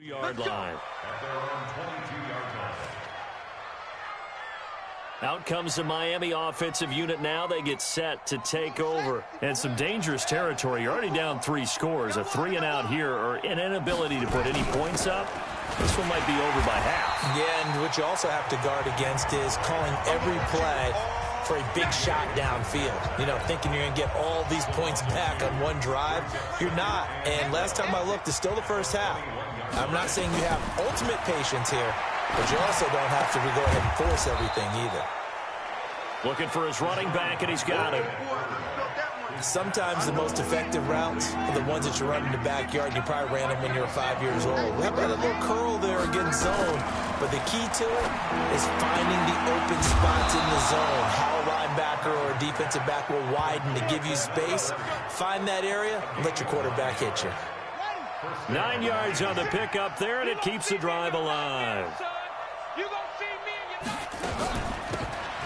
Yard line. At their own 22-yard line. Out comes the Miami offensive unit now. They get set to take over. And some dangerous territory. You're already down 3 scores. A 3-and-out here or an inability to put any points up. This one might be over by half. Yeah, and what you also have to guard against is calling every play for a big shot downfield. You know, thinking you're going to get all these points back on one drive. You're not. And last time I looked, it's still the first half. I'm not saying you have ultimate patience here, but you also don't have to go ahead and force everything either. Looking for his running back, and he's got him. Sometimes the most effective routes are the ones that you run in the backyard, and you probably ran them when you were 5 years old. How about a little curl there against zone? But the key to it is finding the open spots in the zone. How a linebacker or a defensive back will widen to give you space. Find that area and let your quarterback hit you. 9 yards on the pickup there, and it keeps the drive alive.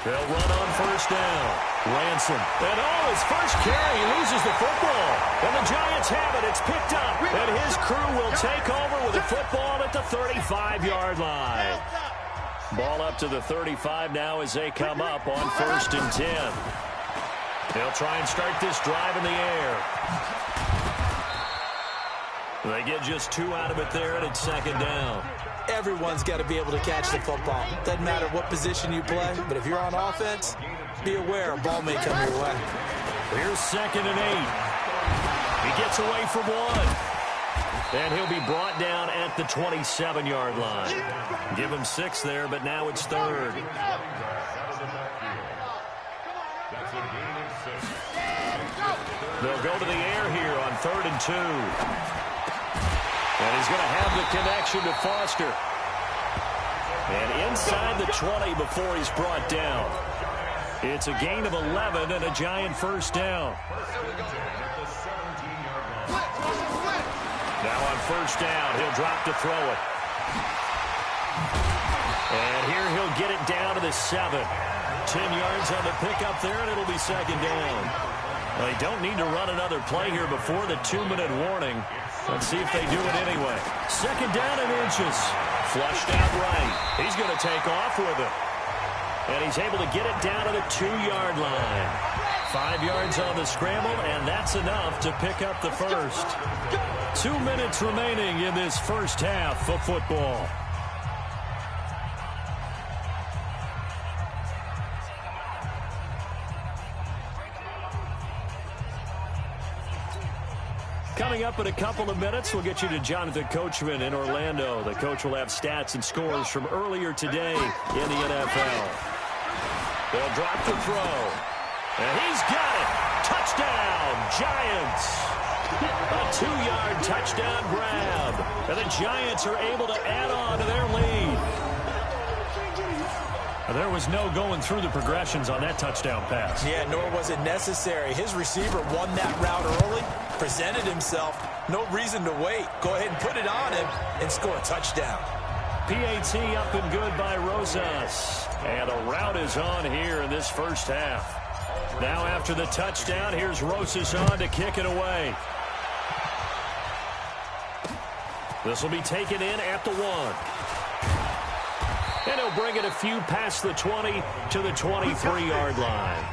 They'll run on first down. Ransom. And his first carry, he loses the football. And the Giants have it. It's picked up. And his crew will take over with a football at the 35-yard line. Ball up to the 35 now as they come up on 1st and 10. They'll try and start this drive in the air. They get just 2 out of it there, and it's 2nd down. Everyone's got to be able to catch the football. Doesn't matter what position you play, but if you're on offense, be aware a ball may come your way. Here's 2nd and 8. He gets away from 1. And he'll be brought down at the 27-yard line. Give him 6 there, but now it's 3rd. They'll go to the air here on 3rd and 2. And he's going to have the connection to Foster. And inside the 20 before he's brought down. It's a gain of 11 and a Giant first down. Now on first down, he'll drop to throw it. And here he'll get it down to the 7. 10 yards on the pickup there, and it'll be 2nd down. Well, they don't need to run another play here before the 2-minute warning. Let's see if they do it anyway. 2nd down and inches. Flushed out right. He's going to take off with it. And he's able to get it down to the 2-yard line. 5 yards on the scramble, and that's enough to pick up the first. 2 minutes remaining in this first half of football. Coming up in a couple of minutes, we'll get you to Jonathan Coachman in Orlando. The coach will have stats and scores from earlier today in the NFL. They'll drop the throw. And he's got it. Touchdown, Giants. A 2-yard touchdown grab. And the Giants are able to add on to their lead. There was no going through the progressions on that touchdown pass. Yeah, nor was it necessary. His receiver won that route early, presented himself. No reason to wait. Go ahead and put it on him and score a touchdown. PAT up and good by Rosas. And a route is on here in this first half. Now after the touchdown, here's Rosas on to kick it away. This will be taken in at the 1. And he'll bring it a few past the 20 to the 23-yard line.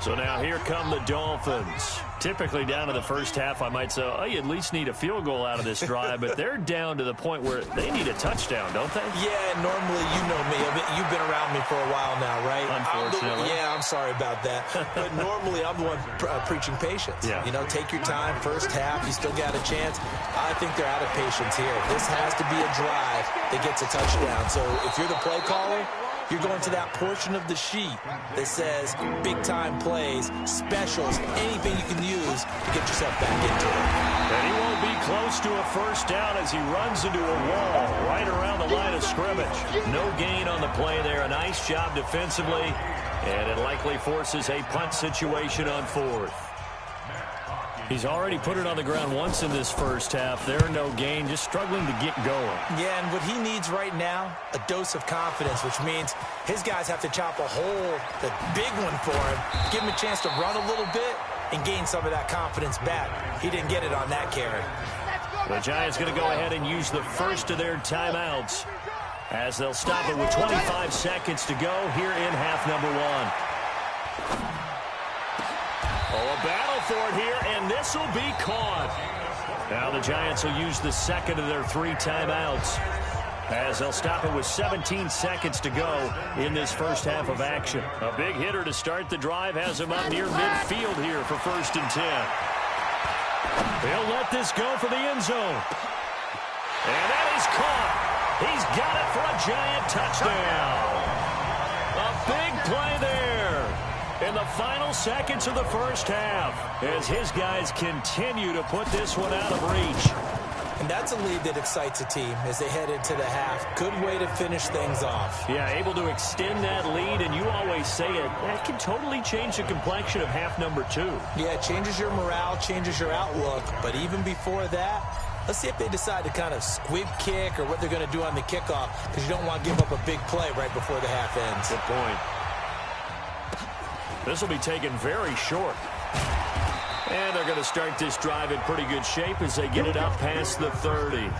So now here come the Dolphins. Typically down to the first half, I might say, oh, you at least need a field goal out of this drive, but they're down to the point where they need a touchdown, don't they? Yeah, normally, you know me. You've been around me for a while now, right? Unfortunately. I'm sorry about that. But normally, I'm the one preaching patience. Yeah. You know, take your time. First half, you still got a chance. I think they're out of patience here. This has to be a drive that gets a touchdown. So if you're the play caller, you're going to that portion of the sheet that says big-time plays, specials, anything you can use to get yourself back into it. And he won't be close to a first down as he runs into a wall right around the line of scrimmage. No gain on the play there. A nice job defensively, and it likely forces a punt situation on 4th. He's already put it on the ground once in this first half. There, no gain, just struggling to get going. Yeah, and what he needs right now, a dose of confidence, which means his guys have to chop a hole, the big one for him, give him a chance to run a little bit, and gain some of that confidence back. He didn't get it on that carry. The Giants going to go ahead and use the first of their timeouts as they'll stop it with 25 seconds to go here in half number one. Oh, a battle for it here, and this will be caught. Now the Giants will use the second of their 3 timeouts as they'll stop it with 17 seconds to go in this first half of action. A big hitter to start the drive has him up near midfield here for 1st and 10. They'll let this go for the end zone. And that is caught. He's got it for a Giant touchdown. A big play there in the final seconds of the first half as his guys continue to put this one out of reach. And that's a lead that excites a team as they head into the half. Good way to finish things off. Yeah, able to extend that lead, and you always say it, that can totally change the complexion of half number 2. Yeah, it changes your morale, changes your outlook. But even before that, let's see if they decide to kind of squib kick or what they're going to do on the kickoff, because you don't want to give up a big play right before the half ends. Good point. This will be taken very short. And they're going to start this drive in pretty good shape as they get it up past the 30.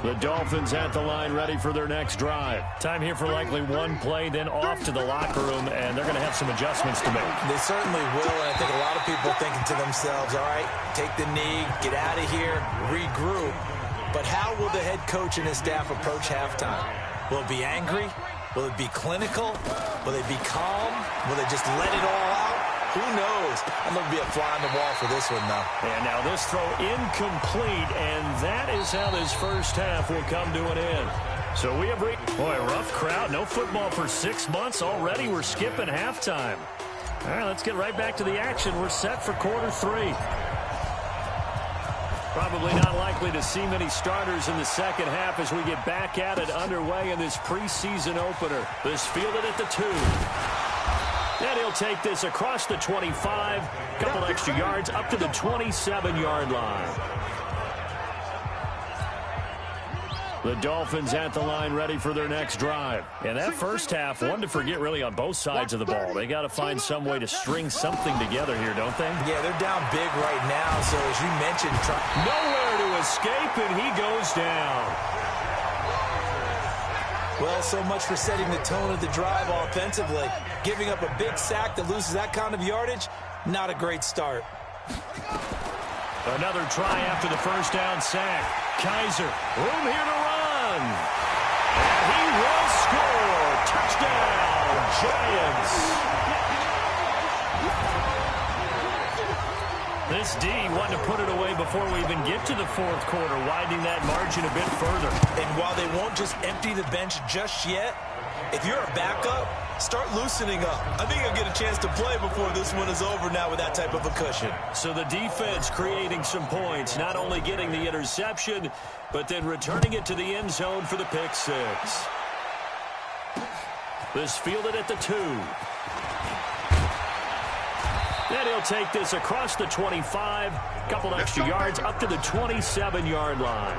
The Dolphins at the line ready for their next drive. Time here for likely one play, then off to the locker room, and they're going to have some adjustments to make. They certainly will, and I think a lot of people are thinking to themselves, all right, take the knee, get out of here, regroup. But how will the head coach and his staff approach halftime? Will it be angry? Will it be clinical? Will they be calm? Will they just let it all out? Who knows? I'm going to be a fly on the wall for this one, though. And now this throw incomplete, and that is how this first half will come to an end. So we have boy, rough crowd. No football for 6 months already. We're skipping halftime. All right, let's get right back to the action. We're set for quarter 3. Probably not likely to see many starters in the second half as we get back at it underway in this preseason opener. This fielded at the 2. And he'll take this across the 25, couple extra yards up to the 27-yard line. The Dolphins at the line ready for their next drive. And that first half, one to forget really on both sides of the ball. They got to find some way to string something together here, don't they? Yeah, they're down big right now, so as you mentioned, nowhere to escape, and he goes down. Well, so much for setting the tone of the drive offensively. Giving up a big sack that loses that kind of yardage, not a great start. Another try after the first down sack. Kaiser, room here to run. And he will score. Touchdown, Giants. This D wanted to put it away before we even get to the fourth quarter, widening that margin a bit further. And while they won't just empty the bench just yet, if you're a backup, start loosening up. I think you'll get a chance to play before this one is over now with that type of a cushion. So the defense creating some points, not only getting the interception, but then returning it to the end zone for the pick 6. This fielded at the 2. And he'll take this across the 25, couple extra yards up to the 27-yard line.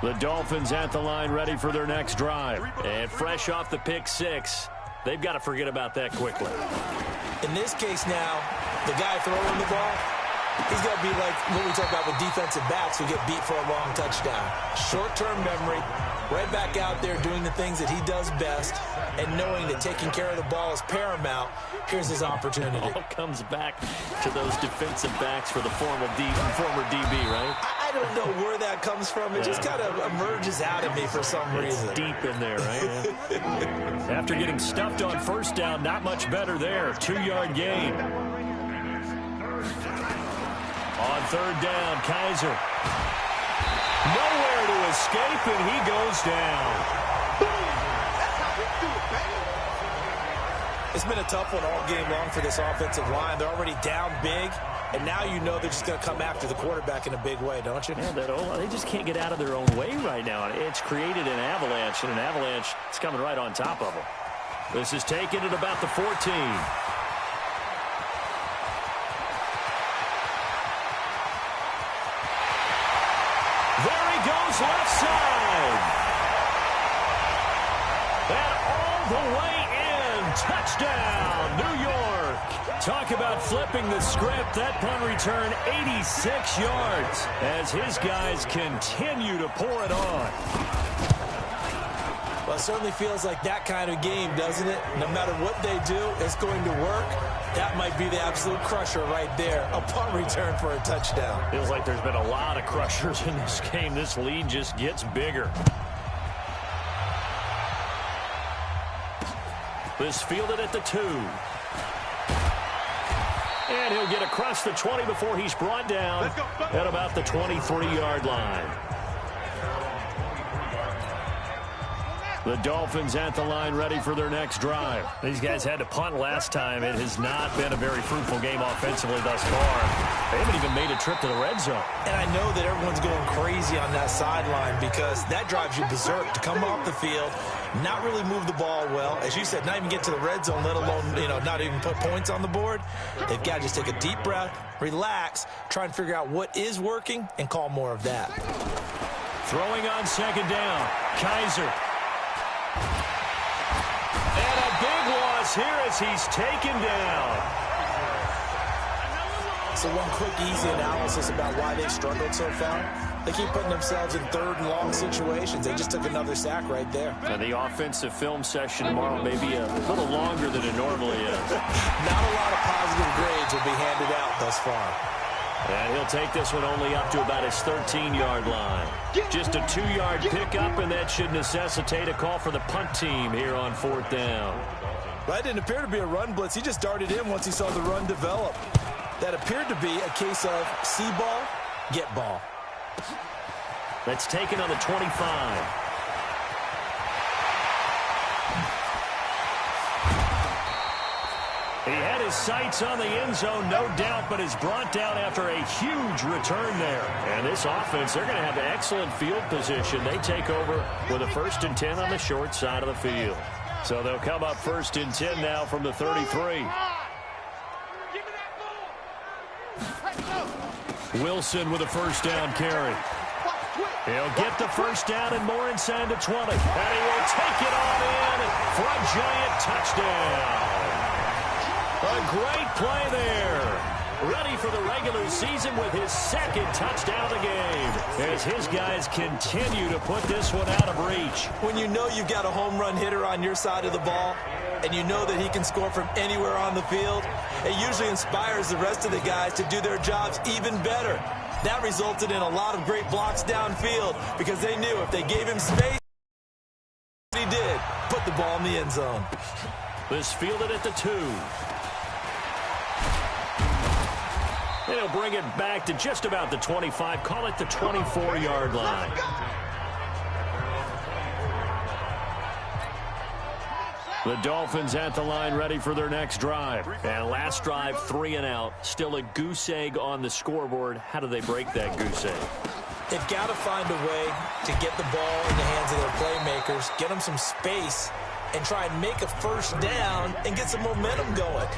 The Dolphins at the line ready for their next drive. And fresh off the pick 6, they've got to forget about that quickly. In this case now, the guy throwing the ball, he's got to be like what we talk about with defensive backs who get beat for a long touchdown. Short-term memory, right back out there doing the things that he does best, and knowing that taking care of the ball is paramount. Here's his opportunity. It all comes back to those defensive backs for the former DB, right? I don't know where that comes from. It just kind of emerges out of me for some reason. It's deep in there, right? Yeah. After getting stuffed on first down, not much better there. 2-yard gain. On third down, Kaiser. Nowhere to escape, and he goes down. It's been a tough one all game long for this offensive line. They're already down big, and now you know they're just going to come after the quarterback in a big way, don't you? Yeah, they just can't get out of their own way right now. It's created an avalanche, and an avalanche is coming right on top of them. This is taken at about the 14. There he goes, left side. And all the way in touchdown, New York. Talk about flipping the script. That punt return 86 yards as his guys continue to pour it on. Well, it certainly feels like that kind of game, doesn't it? No matter what they do, it's going to work. That might be the absolute crusher right there. A punt return for a touchdown. Feels like there's been a lot of crushers in this game. This lead just gets bigger. This fielded at the 2. And he'll get across the 20 before he's brought down at about the 23-yard line. The Dolphins at the line ready for their next drive. These guys had to punt last time. It has not been a very fruitful game offensively thus far. They haven't even made a trip to the red zone. And I know that everyone's going crazy on that sideline because that drives you berserk to come off the field, not really move the ball well. As you said, not even get to the red zone, let alone, not even put points on the board. They've got to just take a deep breath, relax, try and figure out what is working, and call more of that. Throwing on second down, Kaiser. And a big loss here as he's taken down. So one quick, easy analysis about why they've struggled so far. They keep putting themselves in third and long situations. They just took another sack right there. And the offensive film session tomorrow may be a little longer than it normally is. Not a lot of positive grades will be handed out thus far. And he'll take this one only up to about his 13-yard line. Just a 2-yard pickup, and that should necessitate a call for the punt team here on 4th down. Well, that didn't appear to be a run blitz. He just darted in once he saw the run develop. That appeared to be a case of see ball, get ball. That's taken on the 25. He had his sights on the end zone, no doubt, but is brought down after a huge return there. And this offense, they're going to have excellent field position. They take over with a 1st and 10 on the short side of the field. So they'll come up 1st and 10 now from the 33. Wilson with a 1st down carry. He'll get the 1st down and more inside the 20. And he will take it on in for a giant touchdown. A great play there. Ready for the regular season with his 2nd touchdown of the game as his guys continue to put this one out of reach. When you know you've got a home run hitter on your side of the ball and you know that he can score from anywhere on the field, it usually inspires the rest of the guys to do their jobs even better. That resulted in a lot of great blocks downfield because they knew if they gave him space, he did. Put the ball in the end zone. This fielded at the 2. And he'll bring it back to just about the 25. Call it the 24-yard line. The Dolphins at the line ready for their next drive. And last drive, 3 and out. Still a goose egg on the scoreboard. How do they break that goose egg? They've got to find a way to get the ball in the hands of their playmakers, get them some space, and try and make a 1st down and get some momentum going.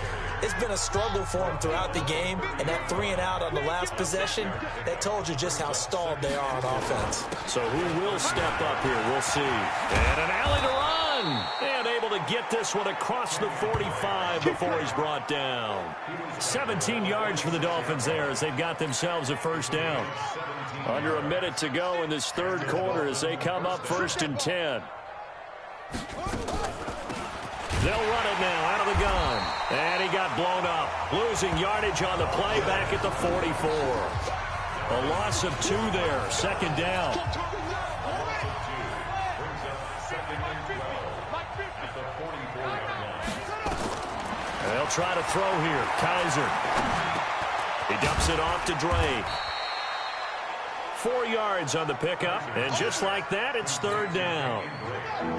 It's been a struggle for them throughout the game, and that 3 and out on the last possession, that told you just how stalled they are on offense. So who will step up here? We'll see. And an alley to run. And able to get this one across the 45 before he's brought down. 17 yards for the Dolphins there as they've got themselves a 1st down. Under a minute to go in this 3rd quarter as they come up 1st and 10. They'll run it now out of the gun. And he got blown up. Losing yardage on the play back at the 44. A loss of 2 there. 2nd down. They'll try to throw here. Kaiser. He dumps it off to Dre. 4 yards on the pickup, and just like that, it's 3rd down.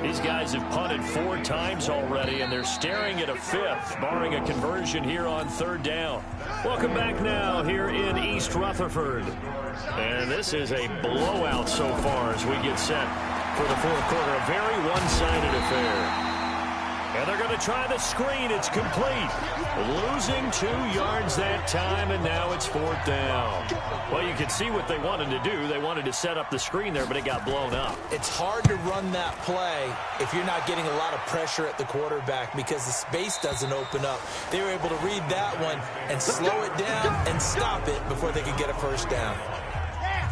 These guys have punted 4 times already, and they're staring at a 5th, barring a conversion here on 3rd down. Welcome back now here in East Rutherford. And this is a blowout so far as we get set for the 4th quarter. A very one-sided affair. And they're going to try the screen. It's complete. Losing 2 yards that time, and now it's 4th down. Well, you can see what they wanted to do. They wanted to set up the screen there, but it got blown up. It's hard to run that play if you're not getting a lot of pressure at the quarterback because the space doesn't open up. They were able to read that one and slow it down and stop it before they could get a first down.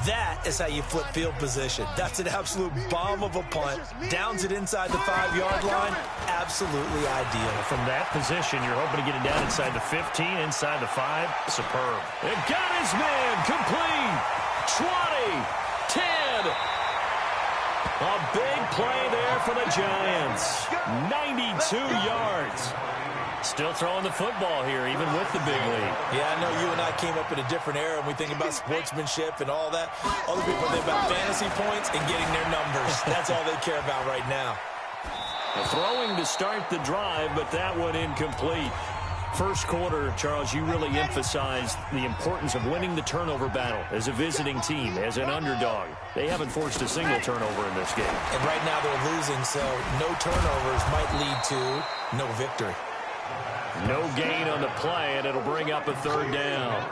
That is how you flip field position. That's an absolute bomb of a punt. Downs it inside the 5-yard line. Absolutely ideal. From that position, you're hoping to get it down inside the 15, inside the 5. Superb. It got his man. Complete. 20. 10. A big play there for the Giants. 92 yards. Still throwing the football here, even with the big lead. Yeah, I know you and I came up in a different era, and we think about sportsmanship and all that. Other people think about fantasy points and getting their numbers. That's all they care about right now. Throwing to start the drive, but that one incomplete. First quarter, Charles, you really emphasized the importance of winning the turnover battle as a visiting team, as an underdog. They haven't forced a single turnover in this game. And right now they're losing, so no turnovers might lead to no victory. No gain on the play, and it'll bring up a 3rd down.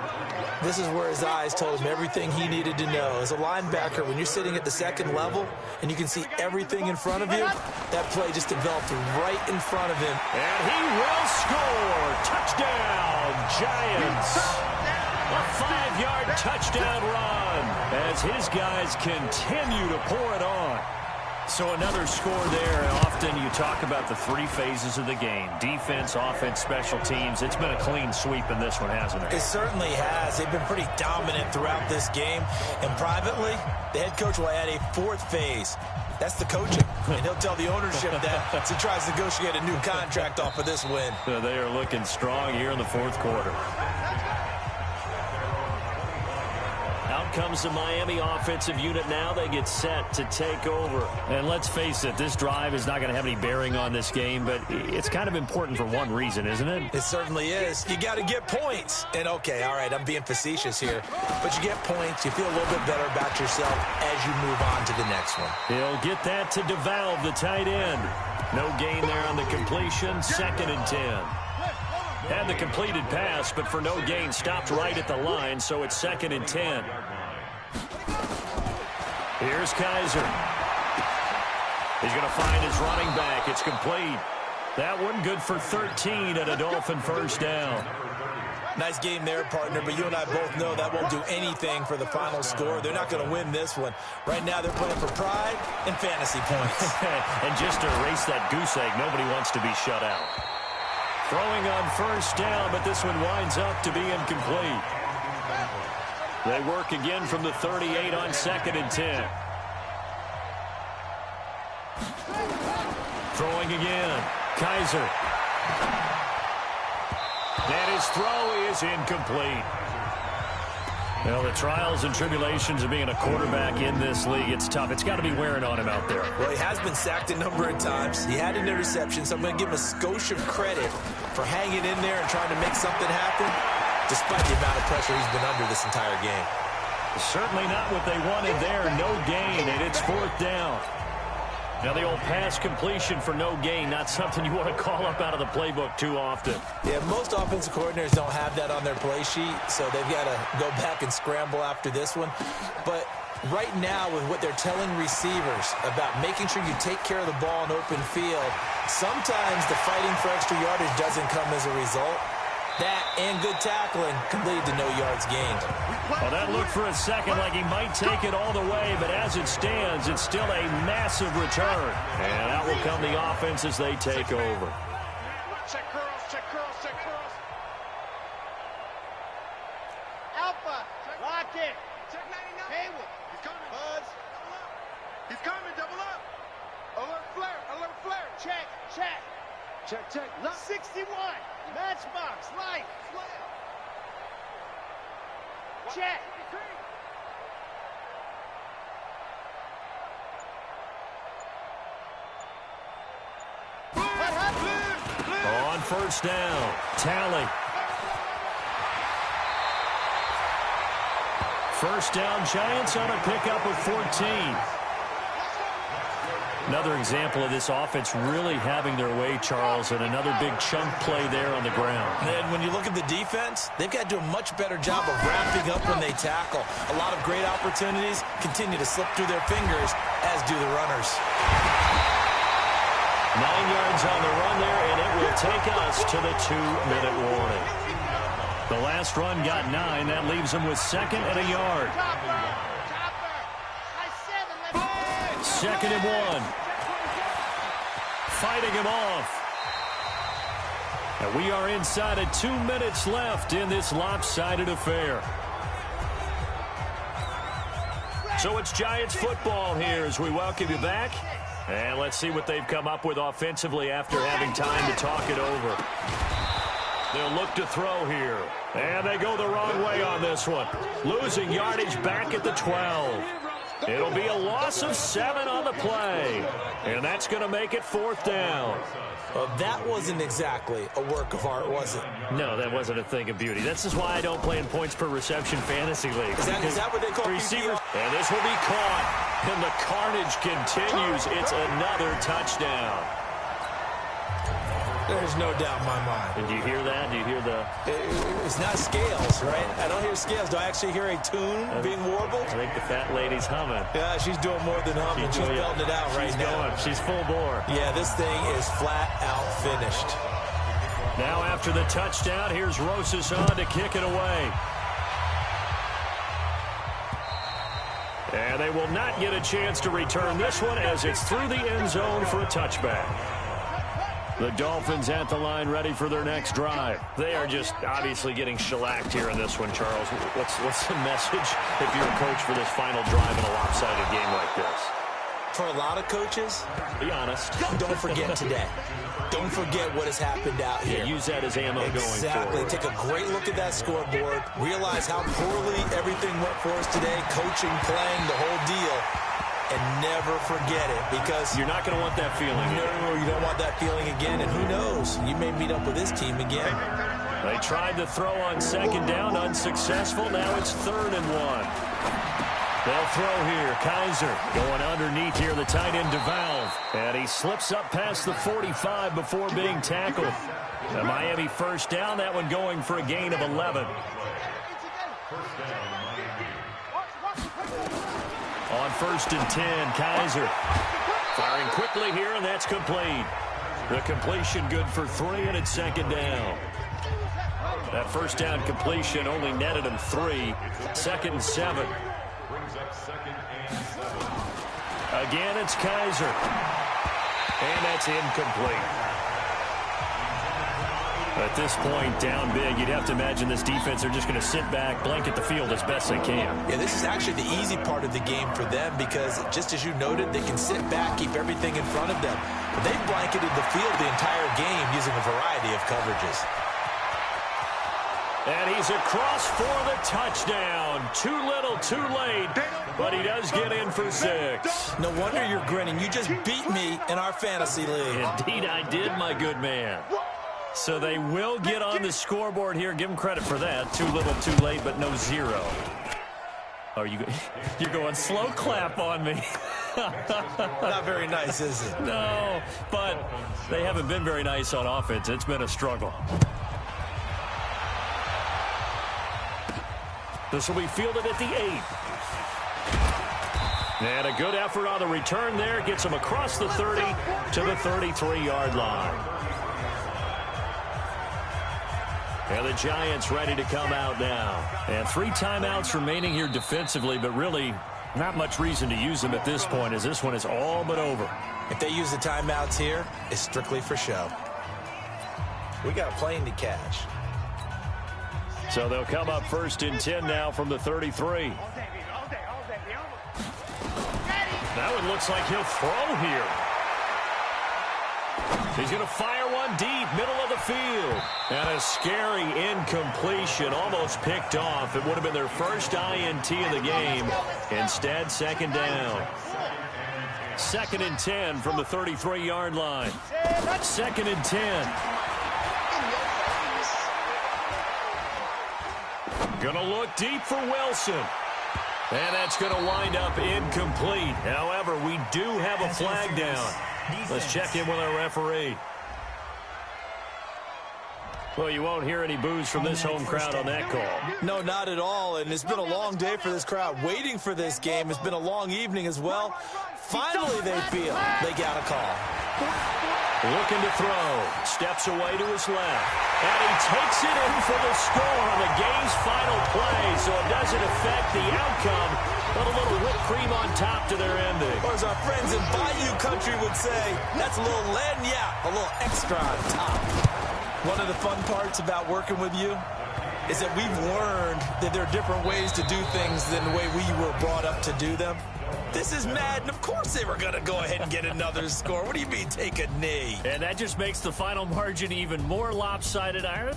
This is where his eyes told him everything he needed to know. As a linebacker, when you're sitting at the 2nd level and you can see everything in front of you, that play just developed right in front of him. And he will score. Touchdown, Giants. A 5-yard touchdown run as his guys continue to pour it on. So another score there. Often you talk about the 3 phases of the game. Defense, offense, special teams. It's been a clean sweep in this one, hasn't it? It certainly has. They've been pretty dominant throughout this game. And privately, the head coach will add a 4th phase. That's the coaching. And he'll tell the ownership that as he tries to negotiate a new contract off of this win. They are looking strong here in the 4th quarter. Out comes the Miami offensive unit now. They get set to take over. And let's face it, this drive is not going to have any bearing on this game, but it's kind of important for one reason, isn't it? It certainly is. You got to get points. And okay, all right, I'm being facetious here, but you get points, you feel a little bit better about yourself as you move on to the next one. He'll get that to DeValve, the tight end. No gain there on the completion. 2nd and 10. Had the completed pass, but for no gain, stopped right at the line, so it's 2nd and 10. Here's Kaiser. He's going to find his running back. It's complete. That one good for 13 and a Dolphin first down. Nice game there, partner, but you and I both know that won't do anything for the final score. They're not going to win this one. Right now they're playing for pride and fantasy points. And just to erase that goose egg, nobody wants to be shut out. Throwing on first down, but this one winds up to be incomplete. They work again from the 38 on 2nd and 10. Throwing again. Kaiser. And his throw is incomplete. Well, the trials and tribulations of being a quarterback in this league, it's tough. It's got to be wearing on him out there. Well, he has been sacked a number of times. He had an interception, so I'm going to give him a skosh of credit for hanging in there and trying to make something happen, despite the amount of pressure he's been under this entire game. Certainly not what they wanted there. No gain, and it's 4th down. Now, the old pass completion for no gain, not something you want to call up out of the playbook too often. Yeah, most offensive coordinators don't have that on their play sheet, so they've got to go back and scramble after this one. But right now, with what they're telling receivers about making sure you take care of the ball in open field, sometimes the fighting for extra yardage doesn't come as a result. That and good tackling can lead to no yards gained. Well, that looked for a second like he might take it all the way, but as it stands, it's still a massive return. And out will come the offense as they take over. Check curls, check curls, check curls. Alpha, lock it. Check 99. Haywood. He's coming. Buzz. Double up. He's coming, double up. Alert flare, alert flare. Check, check. Check, check. 61. Matchbox, light. Check. On first down, Talley. First down, Giants on a pickup of 14. Another example of this offense really having their way, Charles, and another big chunk play there on the ground. And when you look at the defense, they've got to do a much better job of wrapping up when they tackle. A lot of great opportunities continue to slip through their fingers, as do the runners. 9 yards on the run there, and it will take us to the 2-minute warning. The last run got 9. That leaves them with 2nd and a yard. 2nd and 1. Fighting him off. And we are inside of 2 minutes left in this lopsided affair. So it's Giants football here as we welcome you back. And let's see what they've come up with offensively after having time to talk it over. They'll look to throw here. And they go the wrong way on this one. Losing yardage back at the 12. It'll be a loss of 7 on the play. And that's going to make it 4th down. Well, that wasn't exactly a work of art, was it? No, that wasn't a thing of beauty. This is why I don't play in points per reception fantasy league. Is that what they call receivers? And this will be caught. And the carnage continues. It's another touchdown. There's no doubt in my mind. Did you hear that? Do you hear the... It's not scales, right? I don't hear scales. Do I actually hear a tune being warbled? I think the fat lady's humming. Yeah, she's doing more than humming. She's belting it out right now. She's full bore. Yeah, this thing is flat out finished. Now after the touchdown, here's Rosas on to kick it away. And they will not get a chance to return this one as it's through the end zone for a touchback. The Dolphins at the line ready for their next drive. They are just obviously getting shellacked here in this one, Charles. What's the message if you're a coach for this final drive in a lopsided game like this? For a lot of coaches, be honest. Don't forget today. Don't forget what has happened out here. Yeah, use that as ammo going forward. Exactly. Take a great look at that scoreboard. Realize how poorly everything went for us today. Coaching, playing, the whole deal. And never forget it, because you're not going to want that feeling. No, you don't want that feeling again. And who knows? You may meet up with this team again. They tried to throw on 2nd down, unsuccessful. Now it's 3rd and 1. They'll throw here. Kaiser going underneath here, the tight end DeValve. And he slips up past the 45 before being tackled. The Miami 1st down, that one going for a gain of 11. On 1st and 10, Kaiser firing quickly here, and that's complete. The completion good for 3, and it's 2nd down. That 1st down completion only netted him 3. 2nd and 7. Again, it's Kaiser. And that's incomplete. At this point, down big, you'd have to imagine this defense, they're just going to sit back, blanket the field as best they can. Yeah, this is actually the easy part of the game for them because, just as you noted, they can sit back, keep everything in front of them. But they've blanketed the field the entire game using a variety of coverages. And he's across for the touchdown. Too little, too late, but he does get in for 6. No wonder you're grinning. You just beat me in our fantasy league. Indeed I did, my good man. So they will get on the scoreboard here. Give them credit for that. Too little, too late, but no 0. Oh, you're going slow clap on me. Not very nice, is it? No, but they haven't been very nice on offense. It's been a struggle. This will be fielded at the 8. And a good effort on the return there. Gets him across the 30 to the 33-yard line. And the Giants ready to come out now. And 3 timeouts remaining here defensively, but really not much reason to use them at this point as this one is all but over. If they use the timeouts here, it's strictly for show. We got a plane to catch. So they'll come up 1st and 10 now from the 33. That one looks like he'll throw here. He's going to fire one deep, middle of the field. And a scary incompletion, almost picked off. It would have been their first INT of the game. Instead, 2nd down. 2nd and 10 from the 33-yard line. 2nd and 10. Going to look deep for Wilson. And that's going to wind up incomplete. However, we do have a flag down. Let's check in with our referee. Well, you won't hear any boos from this home crowd on that call. No, not at all. And it's been a long day for this crowd waiting for this game. It's been a long evening as well. Finally, they feel they got a call. Looking to throw. Steps away to his left. And he takes it in for the score on the game's final play. So it doesn't affect the outcome, but a little whipped cream on top to their ending. Or as our friends in Bayou Country would say, that's a little lagniappe, a little extra on top. One of the fun parts about working with you is that we've learned that there are different ways to do things than the way we were brought up to do them. This is Madden. Of course they were going to go ahead and get another score. What do you mean take a knee? And that just makes the final margin even more lopsided, Iron.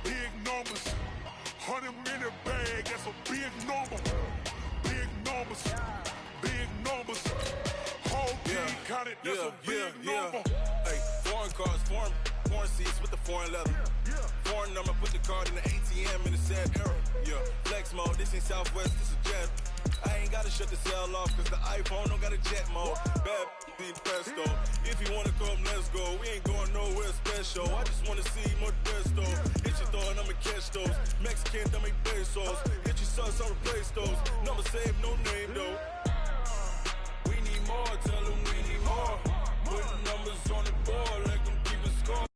Big numbers, 100-minute bag, that's a big number. Big numbers, whole team counted, that's a big number. Hey, foreign cars, foreign seats with the foreign leather. Foreign number, put the card in the ATM in a sad era. Yeah, flex mode, this ain't Southwest, this is Jet. I ain't gotta shut the cell off, cause the iPhone don't got a jet mode. Bad be presto. If you wanna come, let's go. We ain't going nowhere special. I just wanna see more desto. Hit your throw and I'ma catch those. Mexican, dummy pesos. Hit your sons, I'll replace those. Number save, no name though. We need more, tell them we need more. Putting numbers on the board like them keep a score.